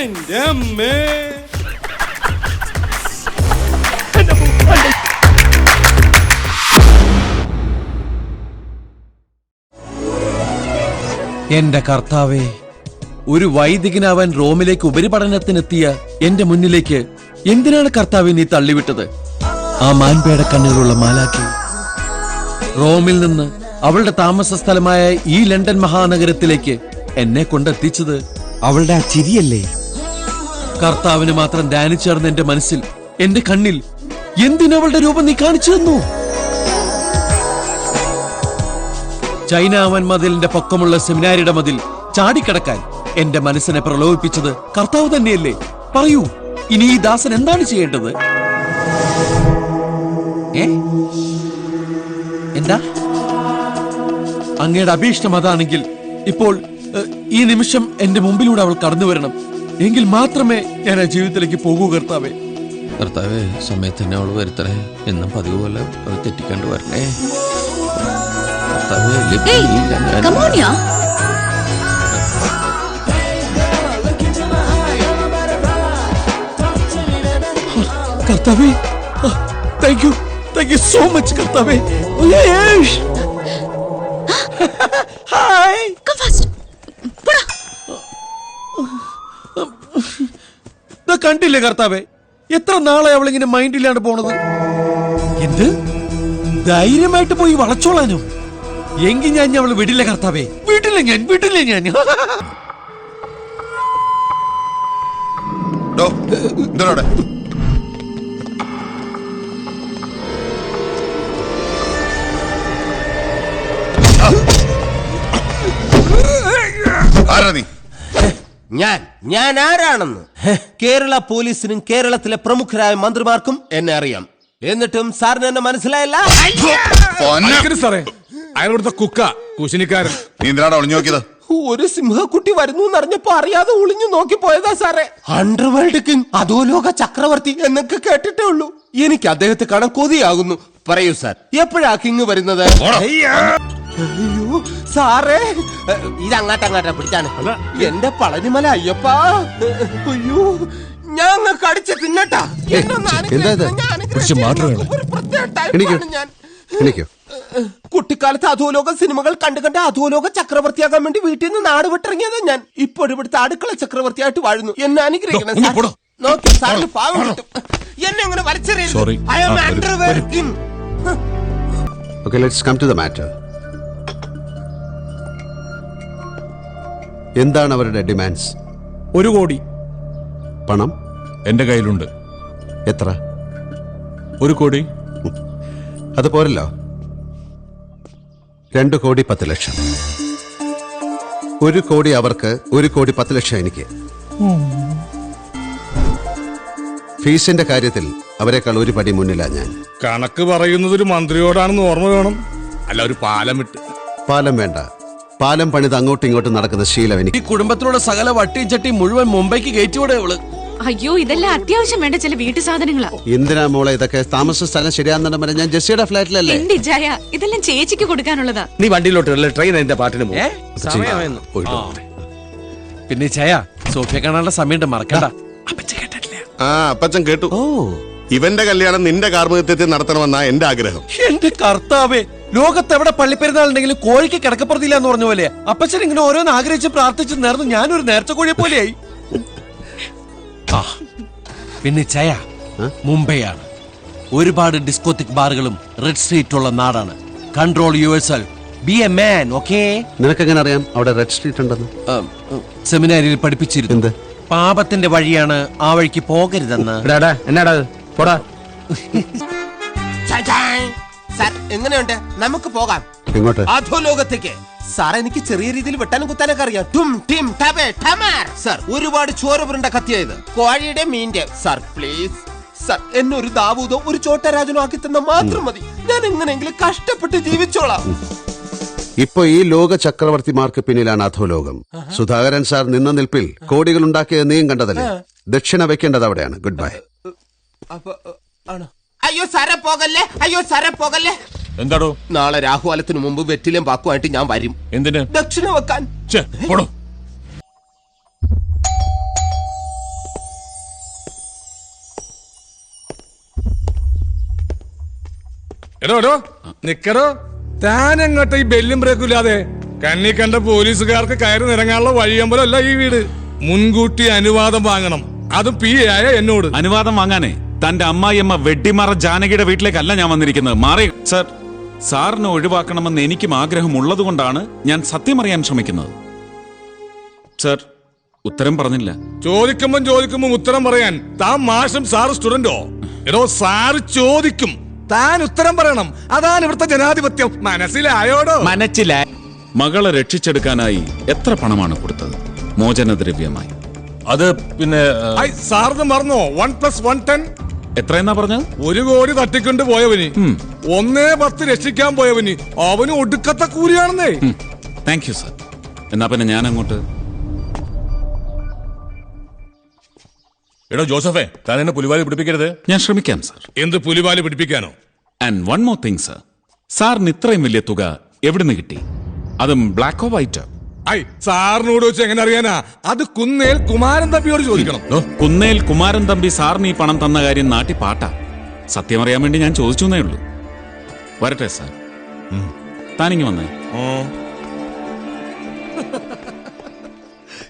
എന്റെ അമ്മേ. എന്റെ കർത്താവേ, ഒരു വൈദികനാവാൻ റോമിലേക്ക് ഉപരിപഠനത്തിനെത്തിയ എന്റെ മുന്നിലേക്ക് എന്തിനാണ് കർത്താവെ നീ തള്ളിവിട്ടത്? ആ മാൻപേട കണ്ണുകളുള്ള മാലാഖി റോമിൽ നിന്ന് അവളുടെ താമസ സ്ഥലമായ ഈ ലണ്ടൻ മഹാനഗരത്തിലേക്ക് എന്നെ കൊണ്ടെത്തിച്ചത് അവളുടെ ആ ചിരിയല്ലേ? കർത്താവിന് മാത്രം ധ്യാനിച്ചേർന്ന എന്റെ മനസ്സിൽ, എന്റെ കണ്ണിൽ എന്തിനവളുടെ രൂപം നീ കാണിച്ചു തന്നു? ചൈന വൻമതിലിന്റെ പൊക്കമുള്ള സെമിനാരിയുടെ മതിൽ ചാടിക്കടക്കാൻ എന്റെ മനസ്സിനെ പ്രലോഭിപ്പിച്ചത് കർത്താവ് തന്നെയല്ലേ? പറയൂ, ഇനി ഈ ദാസൻ എന്താണ് ചെയ്യേണ്ടത്? എന്താ അങ്ങയുടെ അഭീഷ്ടം അതാണെങ്കിൽ ഇപ്പോൾ ഈ നിമിഷം എന്റെ മുമ്പിലൂടെ അവൾ കടന്നു വരണം. എങ്കിൽ മാത്രമേ ഞാൻ ആ ജീവിതത്തിലേക്ക് പോകൂ കർത്താവേ. കർത്താവേ, സമയത്ത് തന്നെ അവൾ വരുത്തണേ. എന്നും പതിവ് പോലെ അവൾ തെറ്റിക്കാണ്ട് വരണേ. കർത്താവേ, താങ്ക് യു സോ മച്ച് കർത്താവേ. ഹായ്. കണ്ടില്ലേ കർത്താവേ, എത്ര നാളെ അവളിങ്ങനെ മൈൻഡില്ലാണ്ട് പോണത്? എന്ത് ധൈര്യമായിട്ട് പോയി വളച്ചോളാനോ? എങ്കിൽ ഞാൻ അവള് വിടില്ല കർത്താവേ, വീട്ടില്ല ഞാൻ. ഞാൻ ആരാണെന്ന് കേരള പോലീസിനും കേരളത്തിലെ പ്രമുഖരായ മന്ത്രിമാർക്കും എന്നെ അറിയാം. എന്നിട്ടും സാറിന് എന്നെ മനസ്സിലായില്ല? സാറേ, അയാളുടെ കുക്ക കുശിനിക്കാരൻ. നീ എന്തിനാണ് ഒളിഞ്ഞു നോക്കിയത്? ഒരു സിംഹക്കുട്ടി വരുന്നു എന്നറിഞ്ഞപ്പോ അറിയാതെ ഒളിഞ്ഞു നോക്കി പോയതാ സാറേ. അണ്ടർവേൾഡ് കിങ്, അധോലോക ചക്രവർത്തി എന്നൊക്കെ കേട്ടിട്ടേ ഉള്ളൂ. എനിക്ക് അദ്ദേഹത്തെ കാണാൻ കൊതിയാകുന്നു. പറയൂ സാർ, എപ്പോഴാ കിങ് വരുന്നത്? അയ്യോ സാറേ, ഇതങ്ങാട്ടങ്ങാട്ടാ പിടിച്ചാണ് എന്റെ പളനിമല അയ്യപ്പ. അയ്യോ, ഞാൻ കടിച്ച് തിന്നട്ടാ. കുട്ടിക്കാലത്ത് അധോലോക സിനിമകൾ കണ്ട് അധോലോക ചക്രവർത്തിയാകാൻ വേണ്ടി വീട്ടിൽ നിന്ന് നാട് വിട്ടിറങ്ങിയത് ഞാൻ. ഇപ്പോൾ ഇവിടുത്തെ അടുക്കള ചക്രവർത്തിയായിട്ട് വാഴുന്നു. എന്നെ അനുഗ്രഹിക്കണം സാർ. നോക്കി സാറിന് പാവം കിട്ടും. എന്നെ അങ്ങനെ വലിച്ചെറിയരുത്. I am underwear king. Okay, let's come to the matter. എന്താണ് അവരുടെ ഡിമാൻഡ്സ്? 1 കോടി പണം എന്റെ കയ്യിലുണ്ട്. എത്ര? 1 കോടി. അത് പോരല്ലോ. 2 കോടി 10 ലക്ഷം. 1 കോടി അവർക്ക്, 1 കോടി 10 ലക്ഷം എനിക്ക്. ഫീസിന്റെ കാര്യത്തിൽ അവരെക്കാൾ ഒരു പടി മുന്നിലാ ഞാൻ. കണക്ക് പറയുന്നത് ഒരു മന്ത്രിയോടാണെന്ന് ഓർമ്മ വേണം. അല്ല, ഒരു പാലം വിട്ട്. പാലം വേണ്ട, പാലം പണിത് അങ്ങോട്ടും ഇങ്ങോട്ടും നടക്കുന്ന ശീലം എനിക്ക്. ഈ കുടുംബത്തിലുള്ള സകല വട്ടിയും ചട്ടി മുഴുവൻ മുംബൈക്ക് കയറ്റിയോടെ അവള്. അയ്യോ, ഇതെല്ലാം അത്യാവശ്യം വേണ്ട ചില വീട്ടു സാധനങ്ങളാ. എന്തിനാ മോളെ ഇതൊക്കെ? താമസ സ്ഥലം ശരിയാണെന്ന് പറഞ്ഞാൽ ഞാൻ ജെസ്സിയുടെ ഫ്ലാറ്റിലല്ലേ. ഇതെല്ലാം ചേച്ചിക്ക് കൊടുക്കാനുള്ളതാ. നീ വണ്ടിയിലോട്ട് ട്രെയിൻ എന്റെ പാട്ടിന് പിന്നെ ചായ സോഫിയ കാണാനുള്ള സമയത്ത് മറക്കണ്ട. അപ്പച്ചൻ കേട്ടു. ഇവന്റെ കല്യാണം നിന്റെ കാർമ്മികത്യത്തിൽ നടത്തണമെന്നാ എന്റെ ആഗ്രഹം. എന്റെ കർത്താവേ, ലോകത്ത് എവിടെ പള്ളിപ്പെരുന്നാളുണ്ടെങ്കിലും കോഴിക്ക് കിടക്കപ്പുറത്തില്ല എന്ന് പറഞ്ഞ പോലെ അപ്പച്ചൻ ഇങ്ങനെ ഓരോന്ന് ആഗ്രഹിച്ച് പ്രാർത്ഥിച്ച് നേർന്ന് ഞാനൊരു നേർച്ച കോഴിയെ പോലെയായി. പിന്നെ ചയ മുംബൈയാണ്. ഒരുപാട് ഡിസ്കോത്തിക് ബാറുകളും റെഡ് സ്ട്രീറ്റുള്ള നാടാണ്. Control yourself, be a man, okay? നിനക്കെങ്ങനെ അറിയാം അവിടെ റെഡ് സ്ട്രീറ്റ് ഉണ്ടെന്ന്? സെമിനാരിൽ പഠിപ്പിച്ചിരുന്നു. പാപത്തിന്റെ വഴിയാണ്, ആ വഴിക്ക് പോകരുതെന്ന്. എന്നാടാ പോടാ. എങ്ങനെയുണ്ട്? നമുക്ക് പോകാം. എങ്ങോട്ട്? അധോലോകത്തേക്ക്. സാർ, എനിക്ക് ചെറിയ രീതിയിൽ വെട്ടാനും കുത്താനൊക്കെ അറിയാം. സാർ, ഒരുപാട് ചോര പുരണ്ട കത്തിയായത്, കോഴിയുടെ മീന്റെ. സാർ പ്ലീസ് സാർ, എന്നെ ഒരു ദാവൂദോ ഒരു ചോട്ടരാജനോ ആക്കി തന്ന മാത്രം മതി. ഞാൻ എങ്ങനെയെങ്കിലും കഷ്ടപ്പെട്ട് ജീവിച്ചോളാം. ഇപ്പൊ ഈ ലോക ചക്രവർത്തിമാർക്ക് പിന്നിലാണ് അധോലോകം. സുധാകരൻ സാർ നിന്ന നിൽപ്പിൽ കോടികൾ ഉണ്ടാക്കിയത് നീയും കണ്ടതല്ലേ? ദക്ഷിണ വെക്കേണ്ടത് അവിടെയാണ്. Good bye. അയ്യോ സാറെ പോകല്ലേ, അയ്യോ സാറെ പോകല്ലേ. എന്താടോ? നാളെ രാഹുകാലത്തിന് മുമ്പ് വെറ്റിലും പാക്കുമായിട്ട് ഞാൻ വരും. എന്തിന്? ദക്ഷിണ വെക്കാൻ. എടോ നിക്കടോ. താൻ എങ്ങോട്ട് ഈ ബെല്ലും ബ്രേക്കും ഇല്ലാതെ? കണ്ണി കണ്ട പോലീസുകാർക്ക് കയറി നിറങ്ങാനുള്ള വഴിയമ്പലമല്ല ഈ വീട്. മുൻകൂട്ടി അനുവാദം വാങ്ങണം, അതും പി ആയ എന്നോട്. അനുവാദം വാങ്ങാനേ തന്റെ അമ്മായിയമ്മ വെട്ടിമാറ ജാനകിയുടെ വീട്ടിലേക്കല്ല ഞാൻ വന്നിരിക്കുന്നത്. മാറി സർ. സാറിനെ ഒഴിവാക്കണമെന്ന് എനിക്കും ആഗ്രഹമുള്ളതുകൊണ്ടാണ് ഞാൻ സത്യം അറിയാൻ ശ്രമിക്കുന്നത്. സർ, ഉത്തരം പറഞ്ഞില്ല. ചോദിക്കുമ്പം ഉത്തരം പറയാൻ താൻ മാഷും സാറ് സ്റ്റുഡന്റോ? എടോ, സാറ് ചോദിക്കും, താൻ ഉത്തരം പറയണം. അതാണ് ഇവിടുത്തെ ജനാധിപത്യം. മനസ്സിലായോടോ? മനസ്സിലായി. മകളെ രക്ഷിച്ചെടുക്കാനായി എത്ര പണമാണ് കൊടുത്തത് മോചനദ്രവ്യമായി? അത് പിന്നെ സാറിന് മറന്നോ? 1+1 10. എത്രയെന്നാ പറഞ്ഞത്? 1 കോടി തട്ടിക്കൊണ്ട് പോയവന് 1-10 രക്ഷിക്കാൻ പോയവന് അവന് ഒടുക്കത്തെ കൂലിയാണെന്നേ. Thank you sir. എന്നാ പിന്നെ ഞാൻ അങ്ങോട്ട്. എടോ ജോസഫേ, താൻ എന്നെ പുലിവാലി പിടിപ്പിക്കരുത്. ഞാൻ ശ്രമിക്കാം സർ. എന്ത് പുലിവാലി പിടിപ്പിക്കാനോ? And one more thing sir. സാറിന് ഇത്രയും വലിയ തുക എവിടുന്ന് കിട്ടി? അതും ബ്ലാക്കോ വൈറ്റോ? സാറിനോട് വെച്ച് എങ്ങനെ അറിയാനാ? അത് കുന്നേൽ കുമാരൻ തമ്പിയോട് ചോദിക്കണം. കുന്നേൽ കുമാരൻ തമ്പി സാറിന് ഈ പണം തന്ന കാര്യം നാട്ടി പാട്ടാ. സത്യം അറിയാൻ വേണ്ടി ഞാൻ ചോദിച്ചേ ഉള്ളൂ. വരട്ടെ സാർ. താനിങ്ങി വന്നേ.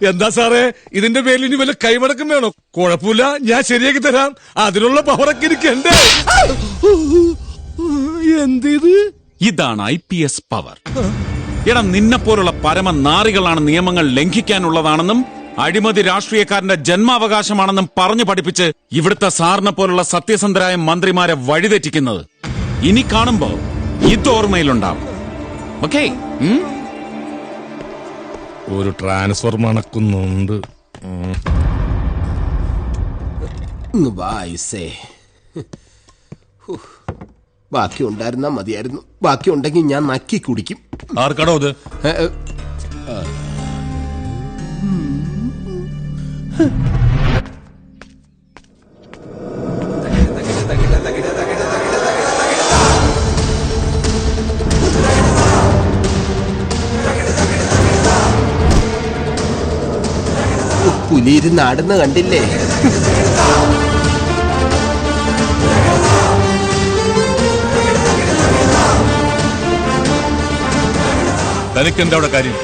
എന്താ സാറേ, ഇതിന്റെ പേരിൽ ഇനി വല്ല കൈമടക്കം വേണോ? കുഴപ്പമില്ല, ഞാൻ ശരിയാക്കി തരാം. അതിനുള്ള പവറൊക്കെ എനിക്കുണ്ട്. എന്തിത്? ഇതാണ് IPS പവർ. എടാ, നിന്നെപ്പോലുള്ള പരമ നാറികളാണ് നിയമങ്ങൾ ലംഘിക്കാനുള്ളതാണെന്നും അഴിമതി രാഷ്ട്രീയക്കാരന്റെ ജന്മാവകാശമാണെന്നും പറഞ്ഞു പഠിപ്പിച്ച് ഇവിടുത്തെ സാറിനെ പോലുള്ള സത്യസന്ധരായ മന്ത്രിമാരെ വഴിതെറ്റിക്കുന്നത്. ഇനി കാണുമ്പോ ഇത് ഓർമ്മയിലുണ്ടാവും. ഓക്കേ? ഒരു ട്രാൻസ്ഫർ മണക്കുന്നുണ്ട്. ബാക്കി ഉണ്ടായിരുന്നാ മതിയായിരുന്നു. ബാക്കി ഉണ്ടെങ്കിൽ ഞാൻ നക്കി കുടിക്കും. ആർക്കാടോ അത്? പുലിയിരുന്ന് ആടുന്ന കണ്ടില്ലേ? തനിക്കെന്താ അവിടെ കാര്യം?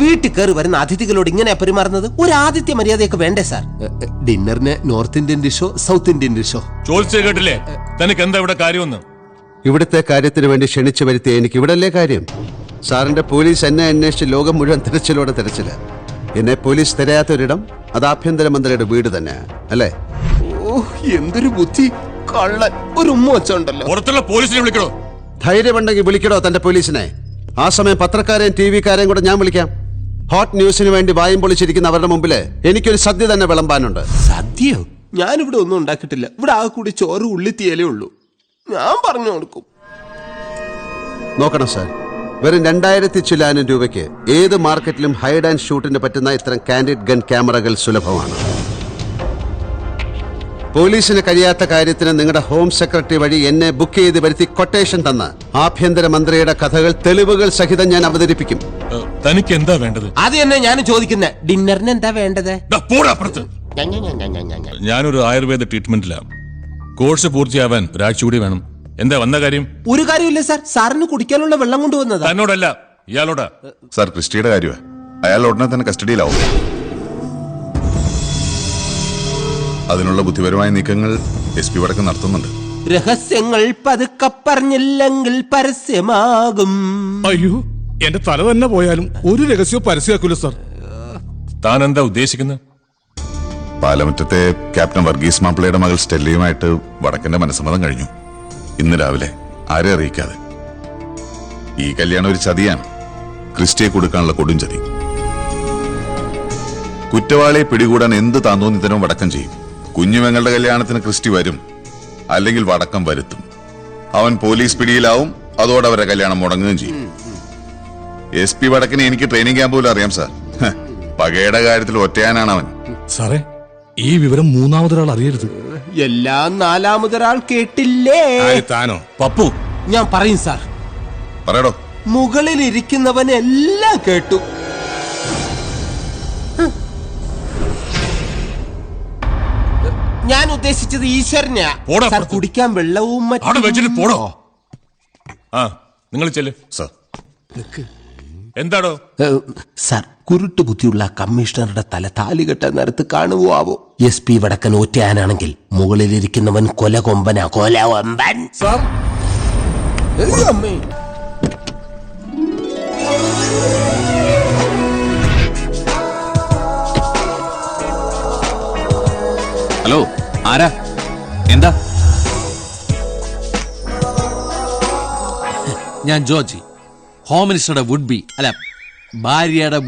വീട്ടിൽ കയറി വരുന്ന അതിഥികളോട് ഇങ്ങനെ പെരുമാറുന്നത് ഒരു ആദിത്യ മര്യാദയൊക്കെ വേണ്ടേ സാർ? ഡിന്നറിന് നോർത്ത് ഇന്ത്യൻ ഡിഷോ സൗത്ത് ഇന്ത്യൻ ഡിഷോ? ചോദിച്ചേ കേട്ടില്ലേ? തനിക്ക് എന്താ ഇവിടെ കാര്യമൊന്നും? ഇവിടുത്തെ കാര്യത്തിന് വേണ്ടി ക്ഷണിച്ചു വരുത്തിയ എനിക്ക് ഇവിടല്ലേ കാര്യം? സാറിന്റെ പോലീസ് എന്നെ അന്വേഷിച്ച് ലോകം മുഴുവൻ തിരച്ചിലോടെ തിരച്ചില്ല. എന്നെ പോലീസ് തിരയാത്തൊരിടം അത് ആഭ്യന്തരമന്ത്രിയുടെ വീട് തന്നെ അല്ലേ? ഓ, എന്തൊരു ബുദ്ധി! കള്ളൻ ഒരു ഉമ്മ വെച്ചോണ്ടല്ലോ. പുറത്തുള്ള പോലീസിനെ വിളിക്കണോ? ധൈര്യമുണ്ടെങ്കിൽ വിളിക്കടോ തന്റെ പോലീസിനെ. ആ സമയം പത്രക്കാരെയും TV-കാരെയും കൂടെ ഞാൻ വിളിക്കാം. ഹോട്ട് ന്യൂസിന് വേണ്ടി വായും പൊളിച്ചിരിക്കുന്ന അവരുടെ മുമ്പില് എനിക്കൊരു സദ്യ തന്നെ വിളമ്പാനുണ്ട്. സദ്യയോ? ഞാനിവിടെ ഒന്നും ഉണ്ടാക്കിയിട്ടില്ല. ഇവിടെ ആകെ കൂടി ചോറ് ഉള്ളിത്തീയലേ ഉള്ളൂ. ഞാൻ പറഞ്ഞു കൊടുക്കും. നോക്കണം സാർ, വെറും 2000 ചില്ലാനം രൂപയ്ക്ക് ഏത് മാർക്കറ്റിലും ഹൈഡ് ആൻഡ് ഷൂട്ടിന് പറ്റുന്ന ഇത്തരം കാൻഡിഡ് ഗൺ ക്യാമറകൾ സുലഭമാണ്. പോലീസിന് കഴിയാത്ത കാര്യത്തിന് നിങ്ങളുടെ ഹോം സെക്രട്ടറി വഴി എന്നെ ബുക്ക് ചെയ്ത് വരുത്തി കൊട്ടേഷൻ തന്ന ആഭ്യന്തരമന്ത്രിയുടെ കഥകൾ തെളിവുകൾ സഹിതം ഞാൻ അവതരിപ്പിക്കും. തനിക്ക് എന്താ വേണ്ടത്? അത് തന്നെ ഞാൻ ചോദിക്കുന്നത്. ഡിന്നറിന് എന്താ വേണ്ടത്? ഞാനൊരു ആയുർവേദ ട്രീറ്റ്മെന്റിലാണ്. കോഴ്സ് പൂർത്തിയാവാൻ ഒരാഴ്ച കൂടി വേണം. എന്താ വന്ന കാര്യം? ഒരു കാര്യമില്ല സാർ. സാറിന് കുടിക്കാനുള്ള വെള്ളം കൊണ്ടുവന്നതാ. തന്നോടല്ല, ഇയാളോടാ. സാർ, ക്രിസ്റ്റിയുടെ കാര്യമാണ്. അയാൾ ഉടനെ തന്നെ കസ്റ്റഡിയിലാവും. അതിനുള്ള ബുദ്ധിപരമായ നീക്കങ്ങൾ SP വടക്കം നടത്തുന്നുണ്ട്. രഹസ്യങ്ങൾ പതുക്കെ പറഞ്ഞില്ലെങ്കിൽ പരസ്യമാകും. അയ്യോ, എന്റെ തല തന്നെ പോയാലും ഒരു രഹസ്യവും പരസ്യമാക്കൂല സാർ. താൻ എന്താ ഉദ്ദേശിക്കുന്നത്? പാലമറ്റത്തെ ക്യാപ്റ്റൻ വർഗീസ് മാപ്പിളയുടെ മകൾ സ്റ്റെല്ലയുമായിട്ട് വടക്കന്റെ മനസ്സമ്മതം കഴിഞ്ഞു. ഇന്ന് രാവിലെ ആരെ അറിയിക്കാതെ. ഈ കല്യാണം ഒരു ചതിയാണ്. ക്രിസ്റ്റിയെ കൊടുക്കാനുള്ള കൊടും ചതി. കുറ്റവാളിയെ പിടികൂടാൻ എന്ത് താന്തോന്നിത്തരവും വടക്കം ചെയ്യും. കുഞ്ഞുമങ്ങളുടെ കല്യാണത്തിന് ക്രിസ്റ്റി വരും, അല്ലെങ്കിൽ വടക്കം വരുത്തും. അവൻ പോലീസ് പിടിയിലാവും. അതോടെ അവരുടെ കല്യാണം മുടങ്ങുകയും ചെയ്യും. SP വടക്കിനെ എനിക്ക് ട്രെയിനിങ് ക്യാമ്പ് പോലും അറിയാം സാർ. പകയുടെ കാര്യത്തിൽ ഒറ്റയാനാണ് അവൻ. സാറേ, ഈ വിവരം മൂന്നാമതൊരാൾ അറിയരുത്. എല്ലാം നാലാമതൊരാൾ കേട്ടില്ലേ? താനോ? പപ്പു, ഞാൻ പറയും സാർ. പറയടോ. മുകളിൽ ഇരിക്കുന്നവൻ എല്ലാം കേട്ടു. ഞാൻ ഉദ്ദേശിച്ചത് ഈശ്വരനാ. പോടാ സാർ പുറത്ത്. കുടിക്കാൻ വെള്ളവും അവിടെ വെച്ചിട്ട് പോടോ. ആ നിങ്ങൾ ചെല്ല്. സർ എന്താടോ? സാർ കുരുട്ട് ബുദ്ധിയുള്ള കമ്മീഷണറുടെ തല താലികെട്ട നേരത്ത് കാണുവോ ആവോ? SP വടക്കൻ ഒറ്റയാനാണെങ്കിൽ മുകളിലിരിക്കുന്നവൻ കൊലകൊമ്പനാ, കൊലകൊമ്പൻ. സാർ അമ്മേ. ഹലോ, ആരാ? എന്താ? ഞാൻ ജോർജി, ഹോം മിനിസ്റ്ററുടെ വുഡ് ബി, അല്ല ഭാര്യയുടെ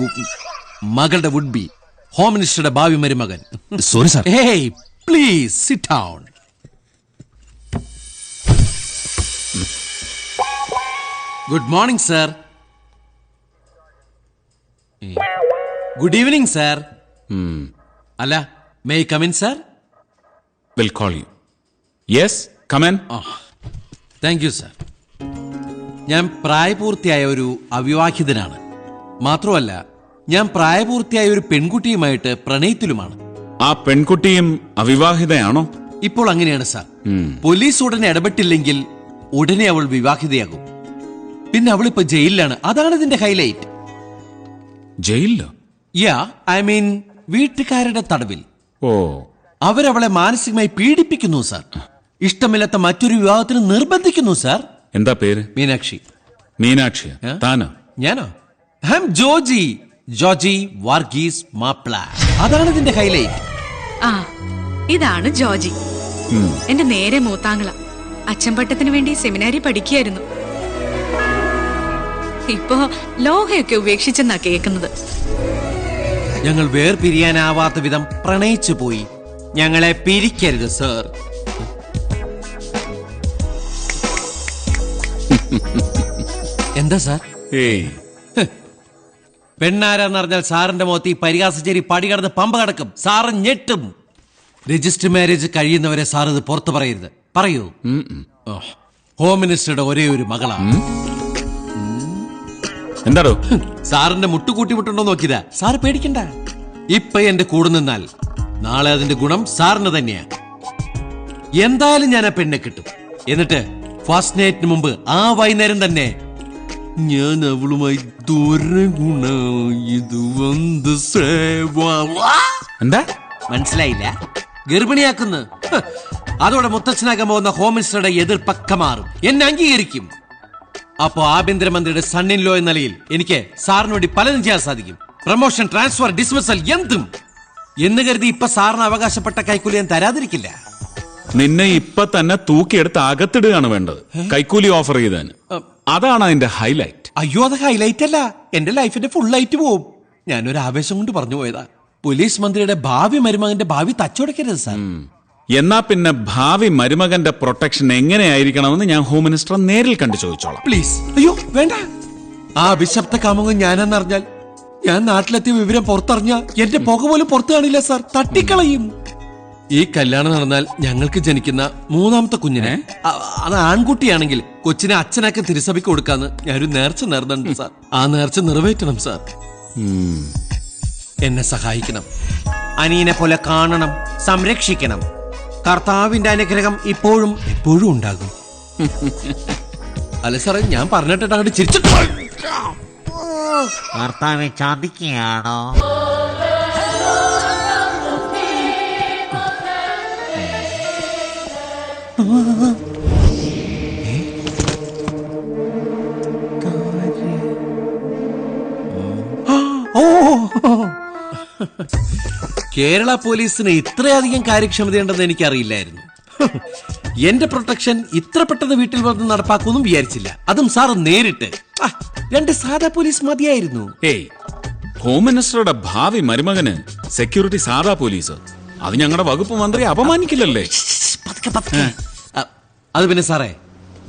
മകളുടെ വുഡ് ബി, ഹോം മിനിസ്റ്ററുടെ ഭാവി മരുമകൻ. Sorry sir. Hey please sit down. Good morning sir. Good evening sir. അല്ല, may come in sir? Will call you. Yes, come in. Thank you sir. ഞാൻ പ്രായപൂർത്തിയായ ഒരു അവിവാഹിതനാണ്. മാത്രമല്ല, ഞാൻ പ്രായപൂർത്തിയായ ഒരു പെൺകുട്ടിയുമായിട്ട് പ്രണയത്തിലുമാണ്. ആ പെൺകുട്ടിയും അവിവാഹിതയാണോ? ഇപ്പോൾ അങ്ങനെയാണ് സാർ. പോലീസ് ഉടനെ ഇടപെട്ടില്ലെങ്കിൽ ഉടനെ അവൾ വിവാഹിതയാകും. പിന്നെ അവളിപ്പോ ജയിലിലാണ്. അതാണ് ഇതിന്റെ ഹൈലൈറ്റ്. ജയിലിലോ? യാ, ഐ മീൻ വീട്ടുകാരുടെ തടവിൽ. ഓ, അവരവളെ മാനസികമായി പീഡിപ്പിക്കുന്നു സാർ. ഇഷ്ടമില്ലാത്ത മറ്റൊരു വിവാഹത്തിന് നിർബന്ധിക്കുന്നു സാർ. എന്താ പേര്? മീനാക്ഷി. മീനാക്ഷിയ? ഏ? താനോ? ഞാനോ? I am Georgie. ജോർജി വാർഗീസ് മാപ്ല. അതാണ് ഇതിന്റെ ഹൈലൈറ്റ്. ആ, ഇതാണ് ജോർജി. എന്റെ നേരെ മൂത്താങ്ങള. അച്ഛൻപട്ടത്തിന് വേണ്ടി സെമിനാരി പഠിക്കുകയായിരുന്നു. ഇപ്പോ ലോഹയൊക്കെ ഉപേക്ഷിച്ചെന്നാ കേൾക്കുന്നത്. ഞങ്ങൾ വേർപിരിയാനാവാത്ത വിധം പ്രണയിച്ചു പോയി. ഞങ്ങളെ പിരിക്കരുത് സർ. എന്താ സാർ? ഏയ്, പെണ്ണാരാന്നറിഞ്ഞാൽ സാറിന്റെ മുഖത്ത് ഈ പരിഹാസച്ചേരി പടി കടന്ന് പമ്പ കടക്കും. സാറ് ഞെട്ടും. രജിസ്റ്റർ മാരേജ് കഴിയുന്നവരെ സാർ ഇത് പുറത്തു പറയരുത്. പറയൂ. ഹോം മിനിസ്റ്ററുടെ ഒരേ ഒരു മകളാണ്. എന്താടോ? സാറിന്റെ മുട്ടുകൂട്ടി വിട്ടുണ്ടോ നോക്കിയതാ. സാറ് പേടിക്കണ്ട. ഇപ്പൊ എന്റെ കൂടെ നിന്നാൽ നാളെ അതിന്റെ ഗുണം സാറിന് തന്നെയാ. എന്തായാലും ഞാൻ ആ പെണ്ണെ കിട്ടും. എന്നിട്ട് ഫസ്റ്റ് നൈറ്റിന് മുമ്പ് ആ വൈകുന്നേരം തന്നെ ഞാൻ അവളുമായി എന്താ മനസ്സിലായില്ല? ഗർഭിണിയാക്കുന്നു. അതോടെ മുത്തച്ഛനാക്കാൻ പോകുന്ന ഹോം മിനിസ്റ്ററുടെ എതിർപ്പക്ക മാറും. എന്നെ അംഗീകരിക്കും. അപ്പോ ആഭ്യന്തരമന്ത്രിയുടെ സൺ ഇൻ ലോ എന്ന നിലയിൽ എനിക്ക് സാറിന് വേണ്ടി പലതും ചെയ്യാൻ സാധിക്കും. പ്രൊമോഷൻ, ട്രാൻസ്ഫർ, ഡിസ്മിസൽ, എന്തും. എന്ന് കരുതി ഇപ്പൊ സാറിന് അവകാശപ്പെട്ട കൈക്കൂലി ഞാൻ തരാതിരിക്കില്ല. നിന്നെ ഇപ്പൊ തന്നെ തൂക്കിയെടുത്ത് അകത്തിടുകയാണ് വേണ്ടത്, കൈക്കൂലി ഓഫർ ചെയ്തതിന്. അതാണ് അതിന്റെ ഹൈലൈറ്റ്. അയ്യോ, അത് ഹൈലൈറ്റ് അല്ല. എന്റെ ലൈഫിന്റെ ഫുൾ ലൈറ്റ് പോവും. ഞാനൊരു ആവേശം കൊണ്ട് പറഞ്ഞു പോയതാ. പോലീസ് മന്ത്രിയുടെ ഭാവി മരുമകന്റെ ഭാവി തച്ചുടക്കരുത് സാർ. എന്നാ പിന്നെ ഭാവി മരുമകന്റെ പ്രൊട്ടക്ഷൻ എങ്ങനെയായിരിക്കണമെന്ന് ഞാൻ ഹോം മിനിസ്റ്ററെ നേരിൽ കണ്ടു ചോദിച്ചോളാം. പ്ലീസ്. അയ്യോ വേണ്ട. ആ അഭിശപ്ത കാമുകൻ ഞാനെന്നറിഞ്ഞാൽ, ഞാൻ നാട്ടിലെത്തിയ വിവരം പുറത്തറിഞ്ഞ എന്റെ പുക പോലും പുറത്തു കാണില്ല സാർ. തട്ടിക്കളയും. ഈ കല്യാണം നടന്നാൽ ഞങ്ങൾക്ക് ജനിക്കുന്ന മൂന്നാമത്തെ കുഞ്ഞിനെ, അത് ആൺകുട്ടിയാണെങ്കിൽ കൊച്ചിനെ അച്ഛനാക്കി തിരുസഭയ്ക്ക് കൊടുക്കാന്ന് ഞാനൊരു നേർച്ച നേർന്നുണ്ട് സാർ. ആ നേർച്ച നിറവേറ്റണം സാർ. എന്നെ സഹായിക്കണം. അനിയനെ പോലെ കാണണം, സംരക്ഷിക്കണം. കർത്താവിന്റെ അനുഗ്രഹം ഇപ്പോഴും എപ്പോഴും ഉണ്ടാകും. അല്ല സാറേ, ഞാൻ പറഞ്ഞിട്ട് അങ്ങോട്ട് ചിരിച്ചിട്ട് കർത്താവെ ചതിക്കുകയാണോ? കേരള പോലീസിന് ഇത്രയധികം കാര്യക്ഷമതയുണ്ടെന്ന് എനിക്കറിയില്ലായിരുന്നു. എന്റെ പ്രൊട്ടക്ഷൻ ഇത്ര പെട്ടെന്ന് വീട്ടിൽ വന്ന് നടപ്പാക്കുമെന്നും വിചാരിച്ചില്ല. അതും സാർ നേരിട്ട്. രണ്ട് സാധാ പോലീസ് മതിയായിരുന്നു. ഏയ്, ഹോം മിനിസ്റ്ററുടെ ഭാവി മരുമകന് സെക്യൂരിറ്റി സാധാ പോലീസ്, അത് ഞങ്ങളുടെ വകുപ്പ് മന്ത്രി അപമാനിക്കില്ലല്ലേ? അത് പിന്നെ സാറേ,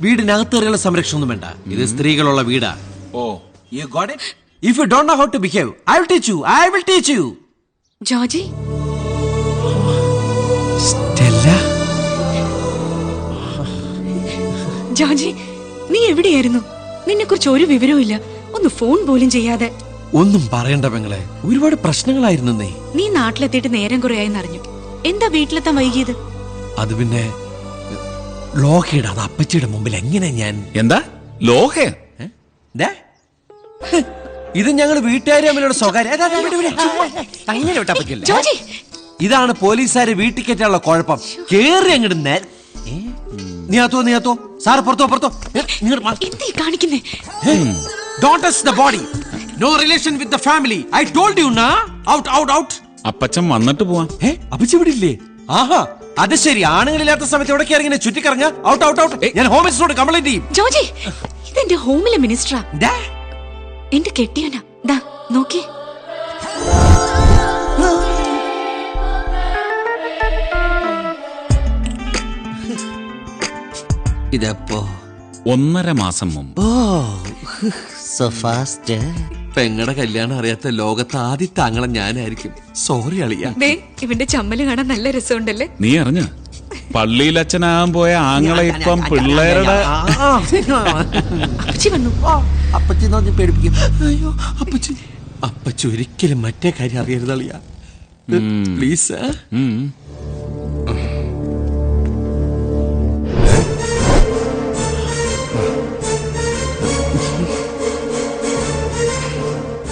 വീടിനകത്തേറിയുള്ള സംരക്ഷണം ഒന്നും വേണ്ട. ഇത് സ്ത്രീകളുള്ള വീടാ. ഓ, You got it? If you don't know how to behave, I will teach you. I will teach you. Georgie, Stella. Georgie, നീ എവിടെയായിരുന്നു? നിന്നെ കുറിച്ച് ഒരു വിവരവും ഇല്ല. ഒന്ന് ഫോൺ പോലും ചെയ്യാതെ. ഒന്നും പറയണ്ട പെങ്ങളെ, ഒരുപാട് പ്രശ്നങ്ങളായിരുന്നു. നീ നാട്ടിലെത്തിയിട്ട് നേരം കുറയായെന്ന് അറിഞ്ഞു. എന്താ വീട്ടിലെത്താൻ വൈകിയത്? അത് പിന്നെ ലോഹയുടെ അത് അപ്പച്ചിയുടെ മുമ്പിൽ എങ്ങനെ ഞാൻ എന്താ ലോഹേ ദേ, ഇത് ഞങ്ങൾ വീട്ടുകാർ തമ്മിലുള്ള സ്വകാര്യ അതാ, വിട്, വിട്. അങ്ങനെ വിട്ടാ പറ്റില്ല. ജോജി ഇതാണ് പോലീസുകാരെ വീട്ടിൽ കയറ്റാനുള്ള കുഴപ്പം. കേറി അങ്ങോട്ട് നീയാത്തോ സാർ പുറത്തോ എന്തീ കാണിക്കുന്നേ? Don't touch the body, no relation with the family. I told you നാ. ഔട്ട്. അപ്പച്ചൻ വന്നിട്ട് പോവാം. അപ്പച്ചി വിടില്ലേ? ആഹാ, അത് ശരി. ആണുങ്ങളില്ലാത്ത സമയത്ത് എവിടെ ഇറങ്ങി ചുറ്റിക്കറങ്ങ. ഔട്ട്. ഞാൻ ഹോം മിനിസ്റ്ററോട് കംപ്ലൈന്റ് ചെയ്യും. ജോജി, ഇതെന്റെ ഹോമിലെ മിനിസ്റ്ററാ. ദാ, എന്റെ കെട്ടിയവനാ. ദാ നോക്കി. ഇതപ്പോ 1.5 മാസം മുമ്പ്. So fast. പെങ്ങടെ കല്യാണം അറിയാത്ത ലോകത്ത് ആദ്യത്തെ ആങ്ങളെ ഞാനായിരിക്കും. സോറി അളിയ. ദേ, ഇവന്റെ ചമ്മല് കാണാൻ നല്ല രസമുണ്ടല്ലേ? നീ അറിഞ്ഞ പള്ളിയിൽ അച്ഛനാകാൻ പോയ ആങ്ങളെ ഇപ്പം പിള്ളേരുടെ അപ്പച്ചി വന്നു. അപ്പച്ചി നോക്കി പേടിപ്പിക്കും. അയ്യോ, അപ്പച്ചി ഒരിക്കലും മറ്റേ കാര്യം അറിയരുത് അളിയ. പ്ലീസ്.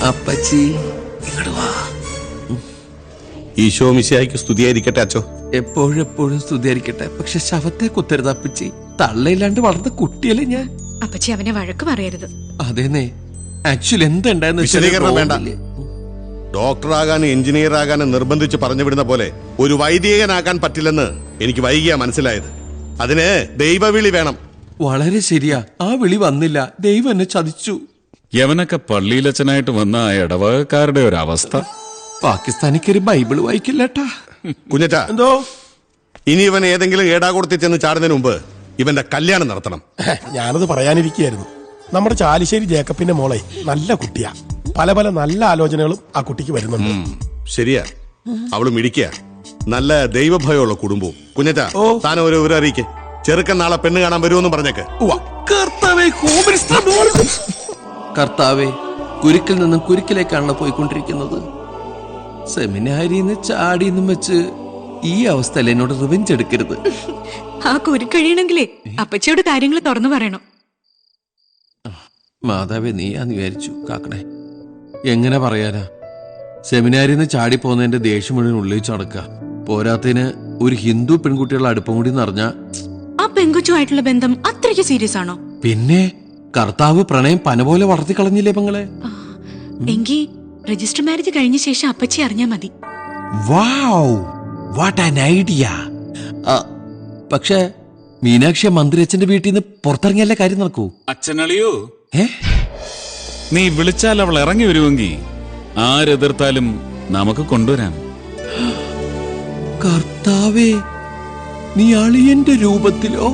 അപ്പച്ചി ഇങ്ങോട്ട് വാ. ഈശോ മിശിഹായ്ക്ക് സ്തുതിയായിരിക്കട്ടെ അച്ചോ. എപ്പോഴും സ്തുതിയായിരിക്കട്ടെ. പക്ഷെ ശവത്തെ കുത്തരുത് അപ്പച്ചി. തള്ളയില്ലാണ്ട് വളർന്ന കുട്ടിയല്ലേ ഞാൻ. അപ്പച്ചി അവനെ വഴക്ക് പറയരുത്. അതേന്നെ, ആക്ച്വലി എന്താ വിശദീകരണം വേണ്ട. ഡോക്ടറാകാനും എഞ്ചിനീയർ ആകാനും നിർബന്ധിച്ച് പറഞ്ഞു വിടുന്ന പോലെ ഒരു വൈദികനാകാൻ പറ്റില്ലെന്ന് എനിക്ക് വൈകിയാ മനസ്സിലായത്. അതിന് ദൈവവിളി വേണം. വളരെ ശരിയാ. ആ വിളി വന്നില്ല. ദൈവം എന്നെ ചതിച്ചു. യവനൊക്കെ പള്ളിയിലച്ഛനായിട്ട് വന്ന ആ ഇടവകക്കാരുടെ ഒരു അവസ്ഥ. പാകിസ്ഥാനിക്കൊരു ബൈബിള് വായിക്കില്ലട്ടാ. കുഞ്ഞച്ചാ, എന്തോ ഇനി ഇവൻ ഏതെങ്കിലും ഏടാകൂടത്തിൽ ചെന്ന് ചാടുന്നതിന് മുമ്പ് ഇവന്റെ കല്യാണം നടത്തണം. ഞാനത് പറയാനിരിക്കുകയായിരുന്നു. നമ്മുടെ ചാലിശ്ശേരി ജേക്കബിന്റെ മോളെ നല്ല കുട്ടിയാ. പല നല്ല ആലോചനകളും ആ കുട്ടിക്ക് വരുന്നുണ്ട്. ശരിയാ, അവള് മിടിക്കുക. നല്ല ദൈവഭയമുള്ള കുടുംബവും. കുഞ്ഞച്ചാ, താൻ ഒരു വിവരം അറിയിക്കേ. ചെറുക്കൻ നാളെ പെണ്ണ് കാണാൻ വരുമെന്നും പറഞ്ഞേക്ക്. കർത്താവേ, കുരുക്കിൽ നിന്നും കുരുക്കിലേക്കാണല്ലോ പോയിക്കൊണ്ടിരിക്കുന്നത്. സെമിനാരിന്ന് ചാടിയെന്നും വെച്ച് ഈ അവസ്ഥയിൽ എന്നോട് റിവെഞ്ച് എടുക്കരുത്. ആ കുരുക്കഴിയണെങ്കിലേ അപ്പച്ചിയോട് കാര്യങ്ങൾ തുറന്നു പറയണം. മാതാവേ, നീയാന്ന് വിചാരിച്ചു കാക്കണേ. എങ്ങനെ പറയാനാ? സെമിനാരിന്ന് ചാടി പോകുന്നതിന്റെ ദേഷ്യം മുഴുവൻ ഉള്ളിച്ച് നടക്കുക. പോരാത്തതിന് ഒരു ഹിന്ദു പെൺകുട്ടികളുടെ അടുപ്പം കൂടി നിറഞ്ഞ. ആ പെങ്കൊച്ചുമായിട്ടുള്ള ബന്ധം അത്രയ്ക്ക് സീരിയസ് ആണോ? പിന്നെ കർത്താവ് പ്രണയം പന പോലെ വളർത്തിക്കളഞ്ഞില്ലേ പെങ്ങളെ? എങ്കി രജിസ്റ്റർ മാരേജ് കഴിഞ്ഞ ശേഷം അപ്പച്ചി അറിഞ്ഞാ മതി. വാവ്, വാട്ട് ആൻ ഐഡിയ. പക്ഷെ മീനാക്ഷി മന്ത്രിയച്ഛന്റെ വീട്ടിൽ നിന്ന് പുറത്തിറങ്ങിയല്ലേ കാര്യം നടക്കൂ. അച്ഛനളിയോ, നീ വിളിച്ചാൽ അവൾ ഇറങ്ങി വരുമെങ്കിൽ ആരെതിർത്താലും നമുക്ക് കൊണ്ടുവരാം. കർത്താവേ, നീ അളിയന്റെ രൂപത്തിലോ?